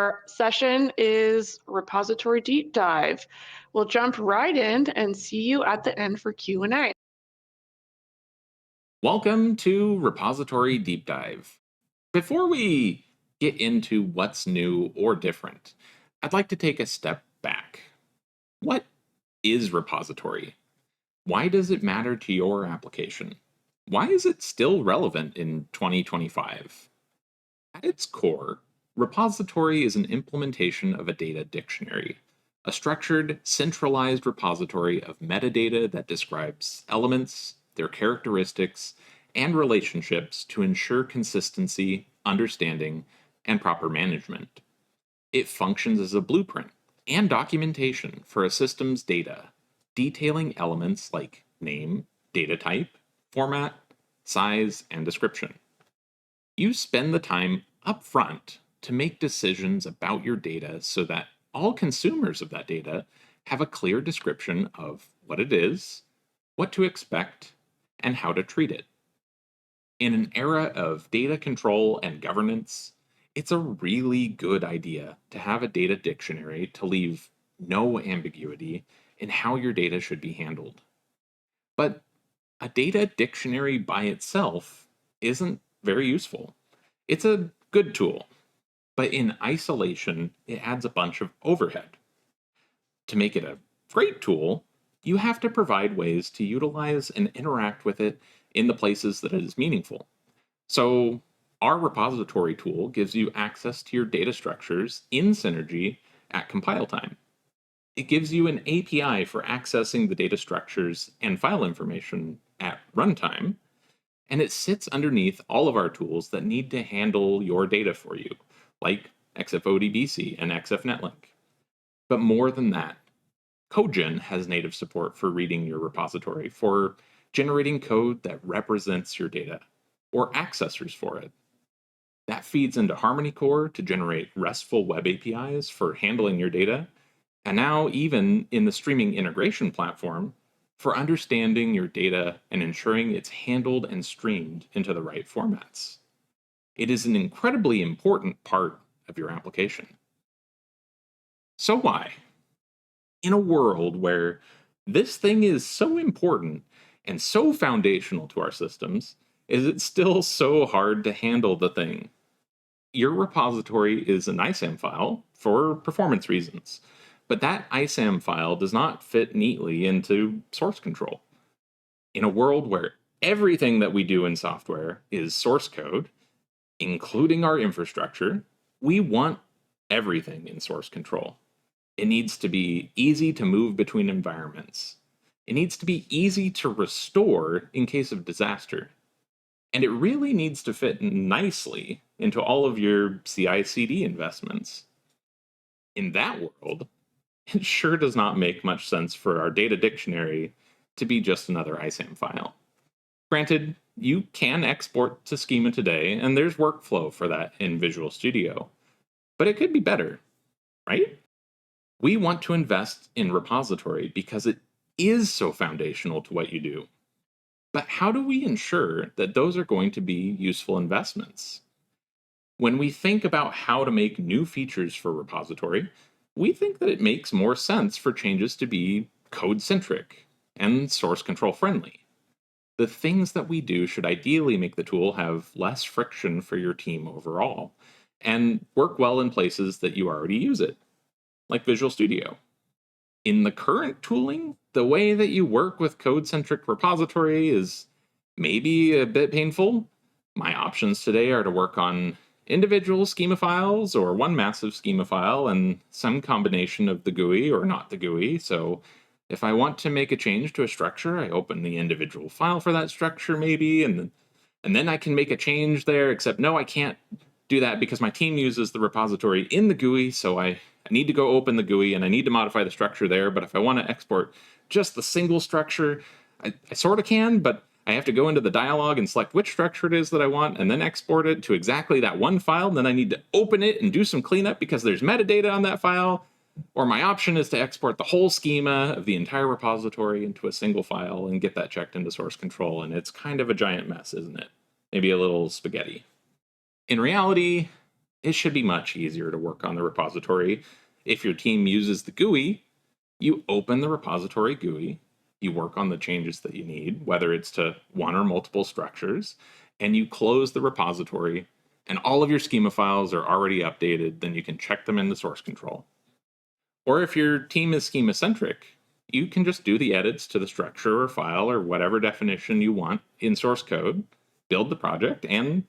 Our session is repository deep dive. We'll jump right in and see you at the end for Q&A. Welcome to Repository Deep Dive. Before we get into what's new or different, I'd like to take a step back. What is repository? Why does it matter to your application? Why is it still relevant in 2025? At its core, repository is an implementation of a data dictionary, a structured, centralized repository of metadata that describes elements, their characteristics, and relationships to ensure consistency, understanding, and proper management. It functions as a blueprint and documentation for a system's data, detailing elements like name, data type, format, size, and description. You spend the time upfront to make decisions about your data so that all consumers of that data have a clear description of what it is, what to expect, and how to treat it. In an era of data control and governance, it's a really good idea to have a data dictionary to leave no ambiguity in how your data should be handled. But a data dictionary by itself isn't very useful. It's a good tool, but in isolation, it adds a bunch of overhead. To make it a great tool, you have to provide ways to utilize and interact with it in the places that it is meaningful. So, our repository tool gives you access to your data structures in Synergy at compile time. It gives you an API for accessing the data structures and file information at runtime, and it sits underneath all of our tools that need to handle your data for you, like XFODBC and XFNetlink. But more than that, CodeGen has native support for reading your repository, for generating code that represents your data, or accessors for it. That feeds into Harmony Core to generate RESTful web APIs for handling your data, and now even in the streaming integration platform for understanding your data and ensuring it's handled and streamed into the right formats. It is an incredibly important part of your application. So why? In a world where this thing is so important and so foundational to our systems, is it still so hard to handle the thing? Your repository is an ISAM file for performance reasons, but that ISAM file does not fit neatly into source control. In a world where everything that we do in software is source code, including our infrastructure, we want everything in source control. It needs to be easy to move between environments. It needs to be easy to restore in case of disaster. And it really needs to fit nicely into all of your CI/CD investments. In that world, it sure does not make much sense for our data dictionary to be just another ISAM file. Granted, you can export to schema today, and there's workflow for that in Visual Studio. But it could be better, right? We want to invest in repository because it is so foundational to what you do. But how do we ensure that those are going to be useful investments? When we think about how to make new features for repository, we think that it makes more sense for changes to be code-centric and source control friendly. The things that we do should ideally make the tool have less friction for your team overall, and work well in places that you already use it, like Visual Studio. In the current tooling, the way that you work with code-centric repository is maybe a bit painful. My options today are to work on individual schema files or one massive schema file and some combination of the GUI or not the GUI. So if I want to make a change to a structure, I open the individual file for that structure maybe, and then I can make a change there, except no, I can't do that because my team uses the repository in the GUI, so I need to go open the GUI and I need to modify the structure there. But if I want to export just the single structure, I sort of can, but I have to go into the dialog and select which structure it is that I want and then export it to exactly that one file. And then I need to open it and do some cleanup because there's metadata on that file. Or my option is to export the whole schema of the entire repository into a single file and get that checked into source control. And it's kind of a giant mess, isn't it? Maybe a little spaghetti. In reality, it should be much easier to work on the repository. If your team uses the GUI, you open the repository GUI, you work on the changes that you need, whether it's to one or multiple structures, and you close the repository, and all of your schema files are already updated, then you can check them in the source control. Or if your team is schema-centric, you can just do the edits to the structure or file or whatever definition you want in source code, build the project, and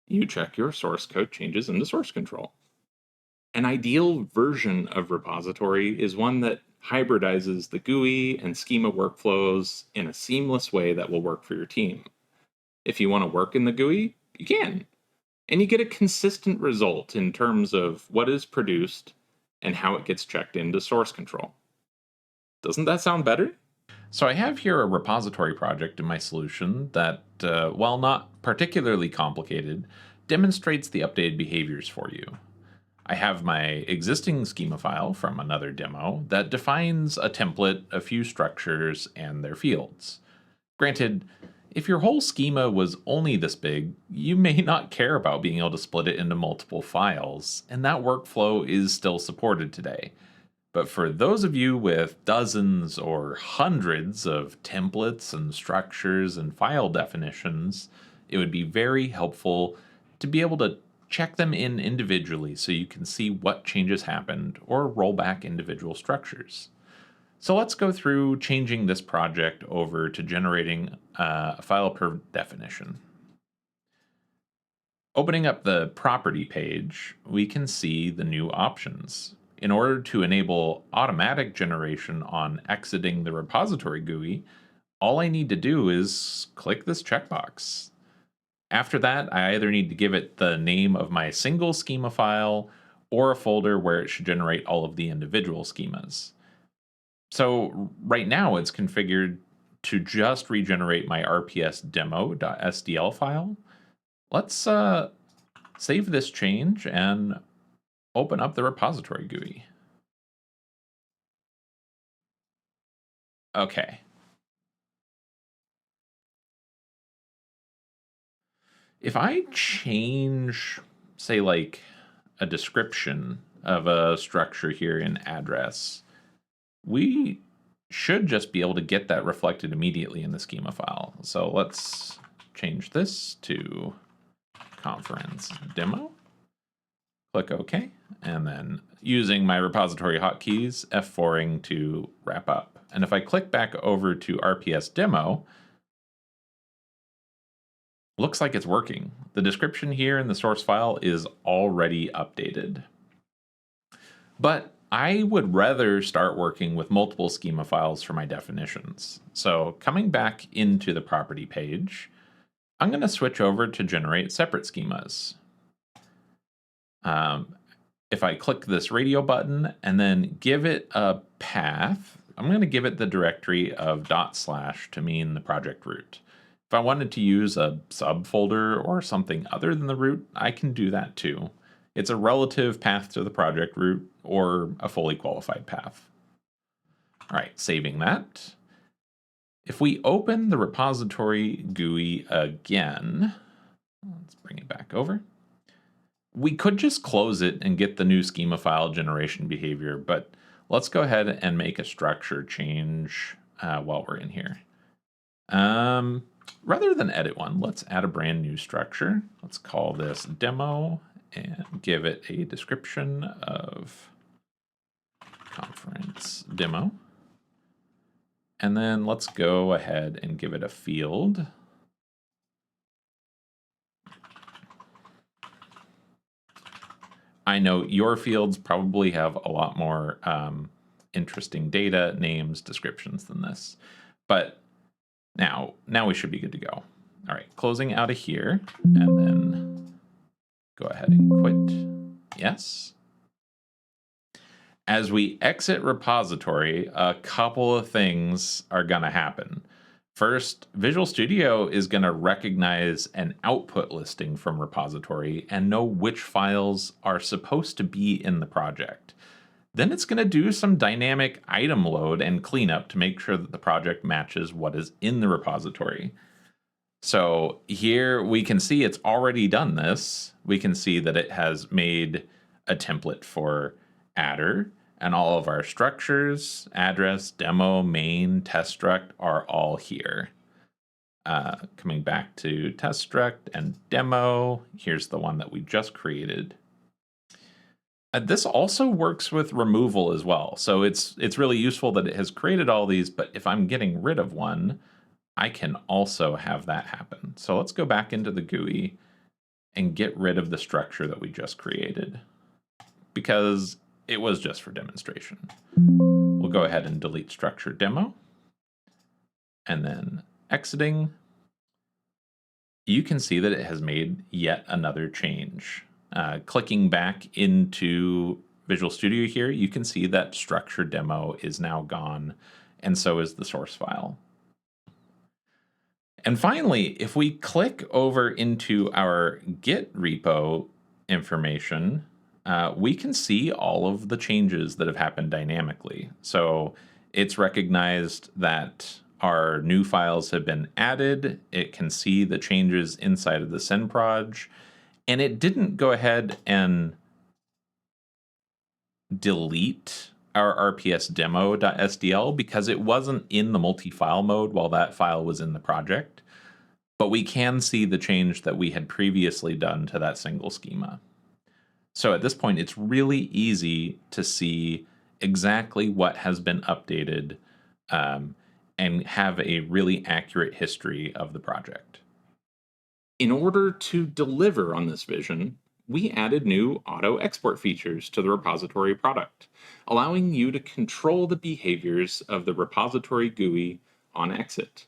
you check your source code changes in the source control. An ideal version of repository is one that hybridizes the GUI and schema workflows in a seamless way that will work for your team. If you want to work in the GUI, you can. And you get a consistent result in terms of what is produced and how it gets checked into source control. Doesn't that sound better? So I have here a repository project in my solution that, while not particularly complicated, demonstrates the updated behaviors for you. I have my existing schema file from another demo that defines a template, a few structures, and their fields. Granted, if your whole schema was only this big, you may not care about being able to split it into multiple files, and that workflow is still supported today. But for those of you with dozens or hundreds of templates and structures and file definitions, it would be very helpful to be able to check them in individually so you can see what changes happened or roll back individual structures. So let's go through changing this project over to generating a file per definition. Opening up the property page, we can see the new options. In order to enable automatic generation on exiting the repository GUI, all I need to do is click this checkbox. After that, I either need to give it the name of my single schema file or a folder where it should generate all of the individual schemas. So right now it's configured to just regenerate my rps demo.sdl file. Let's save this change and open up the repository GUI. Okay. If I change, say, like a description of a structure here in address, we should just be able to get that reflected immediately in the schema file. So let's change this to conference demo. Click OK, and then using my repository hotkeys, F4ing to wrap up. And if I click back over to RPS demo, looks like it's working. The description here in the source file is already updated. But I would rather start working with multiple schema files for my definitions. So coming back into the property page, I'm going to switch over to generate separate schemas. If I click this radio button and then give it a path, I'm going to give it the directory of // to mean the project root. If I wanted to use a subfolder or something other than the root, I can do that too. It's a relative path to the project root or a fully qualified path. All right, saving that. If we open the repository GUI again, let's bring it back over. We could just close it and get the new schema file generation behavior, but let's go ahead and make a structure change while we're in here. Rather than edit one, let's add a brand new structure. Let's call this demo and give it a description of conference demo. And then let's go ahead and give it a field. I know your fields probably have a lot more interesting data, names, descriptions than this, but now we should be good to go. All right, closing out of here, and then go ahead and quit. Yes. As we exit repository, a couple of things are going to happen. First, Visual Studio is going to recognize an output listing from repository and know which files are supposed to be in the project. Then it's going to do some dynamic item load and cleanup to make sure that the project matches what is in the repository. So here we can see it's already done this. We can see that it has made a template for adder, and all of our structures, address, demo, main, test struct are all here. Coming back to test struct and demo, here's the one that we just created. This also works with removal as well. So it's really useful that it has created all these, but if I'm getting rid of one, I can also have that happen. So let's go back into the GUI and get rid of the structure that we just created, because it was just for demonstration. We'll go ahead and delete structure demo, and then exiting, you can see that it has made yet another change. Clicking back into Visual Studio here, you can see that structure demo is now gone, and so is the source file. And finally, if we click over into our Git repo information, we can see all of the changes that have happened dynamically. So it's recognized that our new files have been added. It can see the changes inside of the SynProj, and it didn't go ahead and delete our RPS demo.sdl because it wasn't in the multi-file mode while that file was in the project. But we can see the change that we had previously done to that single schema. So at this point, it's really easy to see exactly what has been updated and have a really accurate history of the project. In order to deliver on this vision, we added new auto export features to the repository product, allowing you to control the behaviors of the repository GUI on exit.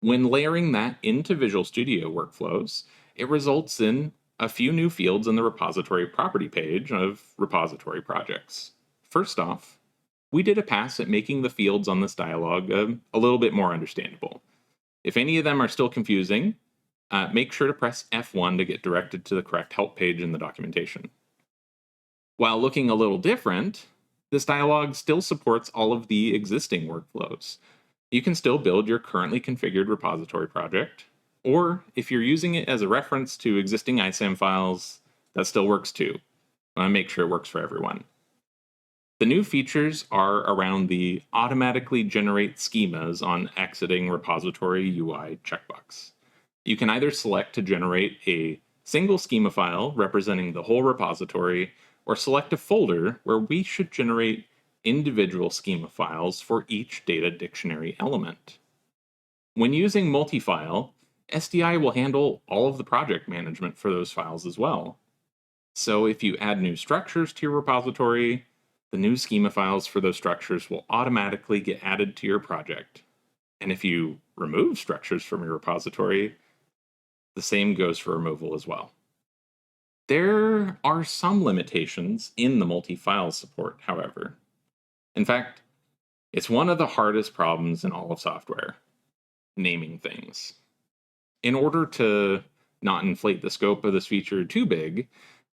When layering that into Visual Studio workflows, it results in a few new fields in the repository property page of repository projects. First off, we did a pass at making the fields on this dialog a little bit more understandable. If any of them are still confusing, make sure to press F1 to get directed to the correct help page in the documentation. While looking a little different, this dialog still supports all of the existing workflows. You can still build your currently configured repository project, or if you're using it as a reference to existing ISAM files, that still works too. I want to make sure it works for everyone. The new features are around the automatically generate schemas on exiting repository UI checkbox. You can either select to generate a single schema file representing the whole repository, or select a folder where we should generate individual schema files for each data dictionary element. When using multi-file, SDI will handle all of the project management for those files as well. So if you add new structures to your repository, the new schema files for those structures will automatically get added to your project. And if you remove structures from your repository, the same goes for removal as well. There are some limitations in the multi-file support, however. In fact, it's one of the hardest problems in all of software: naming things. In order to not inflate the scope of this feature too big,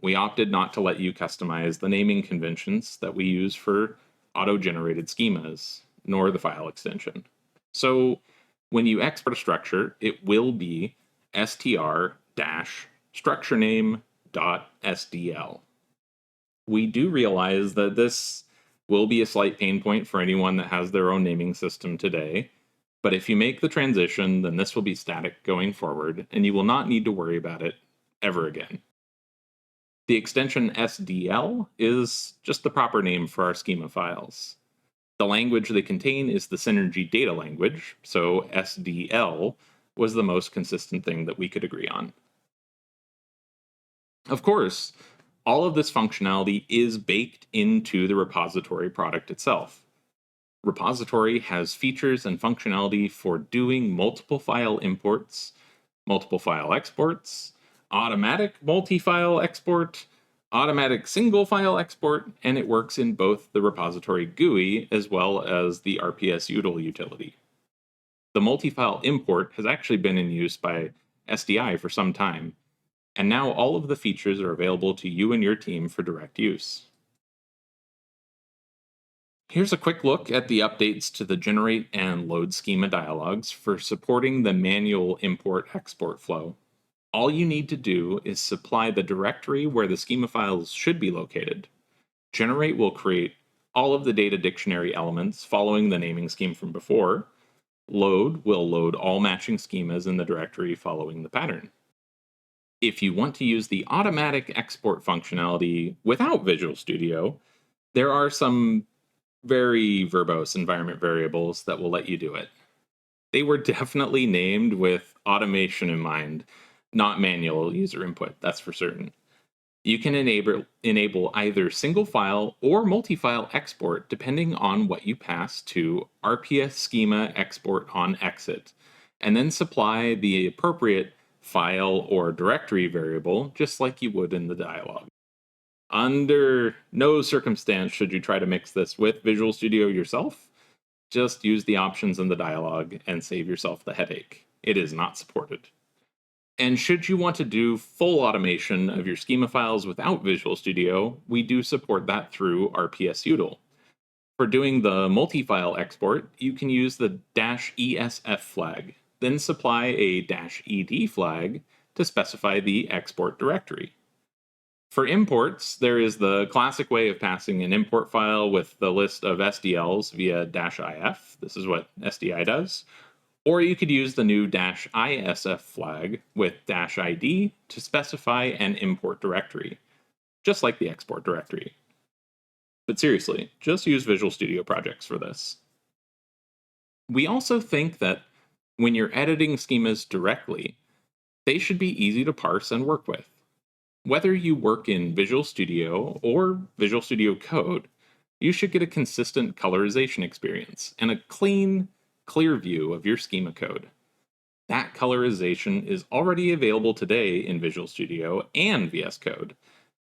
we opted not to let you customize the naming conventions that we use for auto-generated schemas, nor the file extension. So when you export a structure, it will be str-structurename.sdl. We do realize that this will be a slight pain point for anyone that has their own naming system today, but if you make the transition, then this will be static going forward, and you will not need to worry about it ever again. The extension SDL is just the proper name for our schema files. The language they contain is the Synergy data language, so SDL was the most consistent thing that we could agree on. Of course, all of this functionality is baked into the repository product itself. Repository has features and functionality for doing multiple file imports, multiple file exports, automatic multi-file export, automatic single file export, and it works in both the repository GUI as well as the RPS util utility. The multi-file import has actually been in use by SDI for some time, and now all of the features are available to you and your team for direct use. Here's a quick look at the updates to the generate and load schema dialogues for supporting the manual import-export flow. All you need to do is supply the directory where the schema files should be located. Generate will create all of the data dictionary elements following the naming scheme from before. Load will load all matching schemas in the directory following the pattern. If you want to use the automatic export functionality without Visual Studio, there are some very verbose environment variables that will let you do it. They were definitely named with automation in mind, not manual user input, that's for certain. You can enable either single file or multi-file export depending on what you pass to RPS schema export on exit, and then supply the appropriate file or directory variable just like you would in the dialog. Under no circumstance should you try to mix this with Visual Studio yourself. Just use the options in the dialog and save yourself the headache. It is not supported. And should you want to do full automation of your schema files without Visual Studio, we do support that through RPS util. For doing the multi-file export, you can use the -ESF flag, then supply a -ED flag to specify the export directory. For imports, there is the classic way of passing an import file with the list of SDLs via -IF. This is what SDI does. Or you could use the new -ISF flag with -ID to specify an import directory, just like the export directory. But seriously, just use Visual Studio projects for this. We also think that when you're editing schemas directly, they should be easy to parse and work with. Whether you work in Visual Studio or Visual Studio Code, you should get a consistent colorization experience and a clean, clear view of your schema code. That colorization is already available today in Visual Studio and VS Code,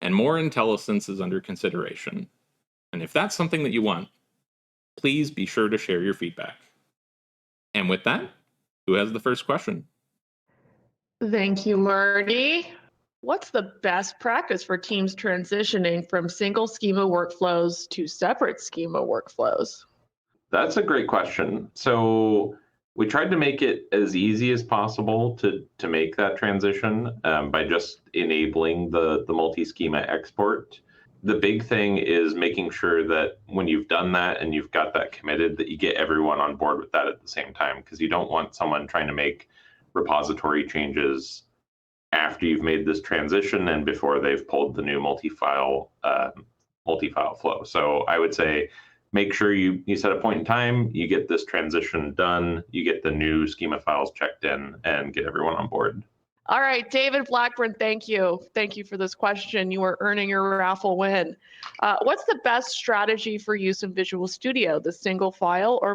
and more IntelliSense is under consideration. And if that's something that you want, please be sure to share your feedback. And with that, who has the first question? Thank you, Marty. What's the best practice for teams transitioning from single schema workflows to separate schema workflows? That's a great question. So we tried to make it as easy as possible to make that transition by just enabling the multi-schema export. The big thing is making sure that when you've done that and you've got that committed, that you get everyone on board with that at the same time, because you don't want someone trying to make repository changes after you've made this transition and before they've pulled the new multi-file flow. So I would say make sure you set a point in time, you get this transition done, you get the new schema files checked in, and get everyone on board. All right, David Blackburn, thank you. Thank you for this question. You are earning your raffle win. What's the best strategy for use in Visual Studio, the single file or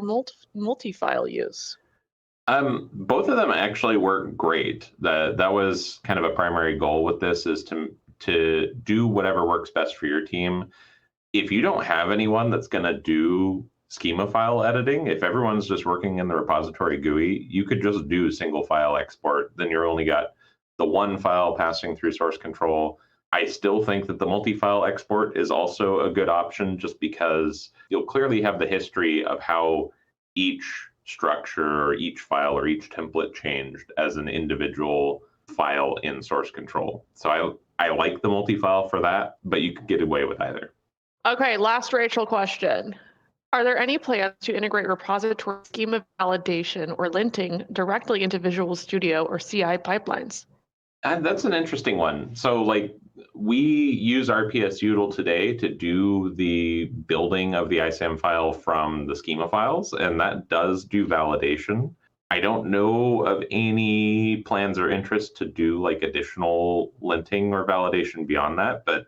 multi-file use? Both of them actually work great. That was kind of a primary goal with this, is to do whatever works best for your team. If you don't have anyone that's going to do schema file editing, if everyone's just working in the repository GUI, you could just do single file export. Then you're only got the one file passing through source control. I still think that the multi-file export is also a good option, just because you'll clearly have the history of how each structure or each file or each template changed as an individual file in source control. So I like the multi-file for that, but you could get away with either. Okay, last Rachel question. Are there any plans to integrate repository schema validation or linting directly into Visual Studio or CI pipelines? That's an interesting one. So we use RPS util today to do the building of the ISAM file from the schema files, and that does do validation. I don't know of any plans or interest to do additional linting or validation beyond that, but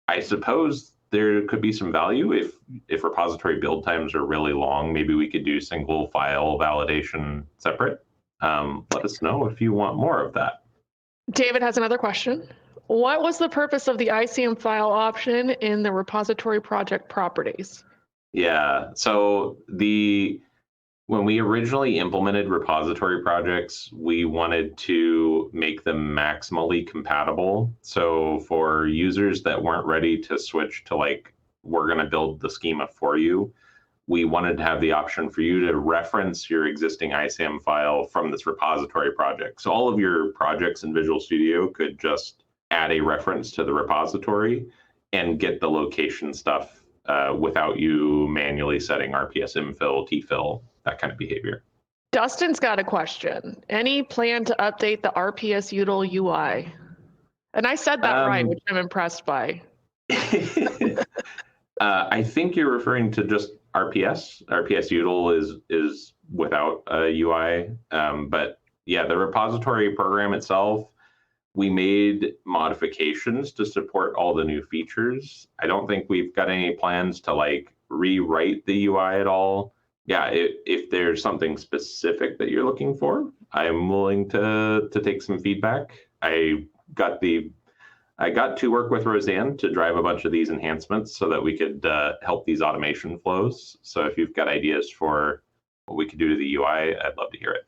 I suppose there could be some value if repository build times are really long. Maybe we could do single file validation separate. Let us know if you want more of that. David has another question. What was the purpose of the ICM file option in the repository project properties? Yeah, so when we originally implemented repository projects, we wanted to make them maximally compatible. So for users that weren't ready to switch to we're going to build the schema for you. We wanted to have the option for you to reference your existing ISAM file from this repository project. So all of your projects in Visual Studio could just add a reference to the repository and get the location stuff without you manually setting RPS infill, tfill, that kind of behavior. Dustin's got a question. Any plan to update the RPS util UI? And I said that right, which I'm impressed by. I think you're referring to just RPS. RPS util is without a UI. But yeah, the repository program itself, we made modifications to support all the new features. I don't think we've got any plans to like rewrite the UI at all. Yeah, if there's something specific that you're looking for, I'm willing to take some feedback. I got to work with Roseanne to drive a bunch of these enhancements so that we could help these automation flows. So if you've got ideas for what we could do to the UI, I'd love to hear it.